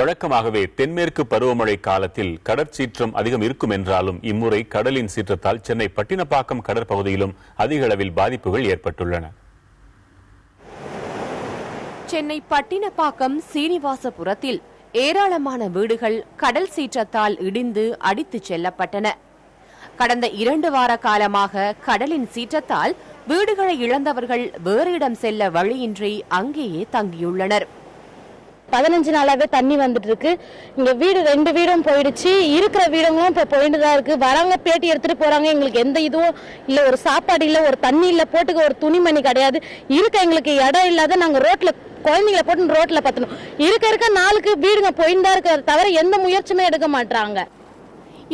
வழக்கமாகவே தென்மேற்கு பருவமழை காலத்தில் கடற்சீற்றம் அதிகம் இருக்கும் என்றாலும் இம்முறை கடலின் சீற்றத்தால் சென்னை பட்டினப்பாக்கம் கடற்பகுதியிலும் அதிக அளவில் பாதிப்புகள் ஏற்பட்டுள்ளன. சென்னை பட்டினப்பாக்கம் சீனிவாசபுரத்தில் ஏராளமான வீடுகள் கடல் சீற்றத்தால் இடிந்து அடித்துச் செல்லப்பட்டன. கடந்த 2 வார காலமாக கடலின் சீற்றத்தால் வீடுகளை இழந்தவர்கள் வேறு இடம் செல்ல வழியின்றி அங்கேயே தங்கியுள்ளனர். 15 நாளாவே தண்ணி வந்துட்டு இருக்கு. இங்க வீடு 2 வீடும் போயிடுச்சு. இருக்கிற வீடுங்களும் இப்ப போயிட்டு தான் இருக்கு. வரவங்க பேட்டி எடுத்துட்டு போறாங்க. எங்களுக்கு எந்த இதுவும் இல்ல, ஒரு சாப்பாடு இல்ல, ஒரு தண்ணி இல்ல, போட்டுக்க ஒரு துணிமணி கிடையாது. எங்களுக்கு இடம் இல்லாத நாங்க ரோட்ல குழந்தைங்களை போட்டு ரோட்ல பத்தணும். இருக்க நாளுக்கு வீடுங்க போயிட்டு தான் இருக்க தவிர எந்த முயற்சியுமே எடுக்க மாட்டாங்க.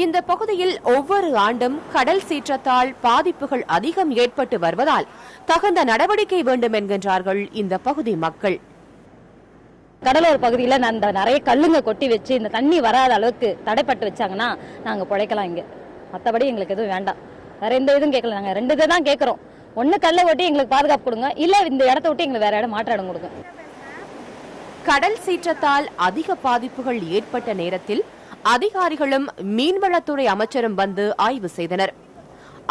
இந்த பகுதியில் ஒவ்வொரு ஆண்டும் கடல் சீற்றத்தால் பாதிப்புகள் அதிகம் ஏற்பட்டு வருவதால் தகுந்த நடவடிக்கை வேண்டும் என்கின்றார்கள் இந்த பகுதி மக்கள். கடலோர பகுதியில நிறைய கல்லுங்க கொட்டி வச்சு இந்த தண்ணி வராத அளவுக்கு தடைப்பட்டு வச்சாங்கன்னா நாங்க பிழைக்கலாம். இங்க மற்றபடி எங்களுக்கு எதுவும் வேண்டாம். வேற எந்த இதுவும் கேட்கல. நாங்க 2 இதை தான் கேட்கிறோம். ஒண்ணு கல்லை ஒட்டி எங்களுக்கு பாதுகாப்பு கொடுங்க, இல்ல இந்த இடத்த விட்டு எங்களுக்கு வேற இடம் மாற்ற இடம் கொடுங்க. கடல் சீற்றத்தால் அதிக பாதிப்புகள் ஏற்பட்ட நேரத்தில் அதிகாரிகளும் மீன்வளத்துறை அமைச்சரும் வந்து ஆய்வு செய்தனர்.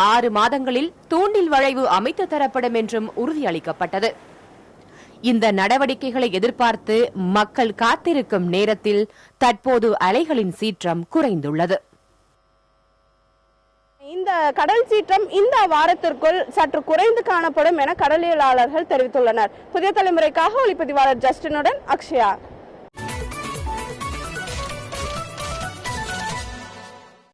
6 மாதங்களில் தூண்டில் வளைவு அமைத்து தரப்படும் என்றும் உறுதியளிக்கப்பட்டது. இந்த நடவடிக்கைகளை எதிர்பார்த்து மக்கள் காத்திருக்கும் நேரத்தில் தற்போது அலைகளின் சீற்றம் குறைந்துள்ளது. இந்த கடல் சீற்றம் இந்த வாரத்திற்குள் சற்று குறைந்து காணப்படும் என கடலியலாளர்கள் தெரிவித்துள்ளனர். புதிய தலைமுறைக்காக ஒளிப்பதிவாளர் ஜஸ்டினுடன் அக்ஷயா.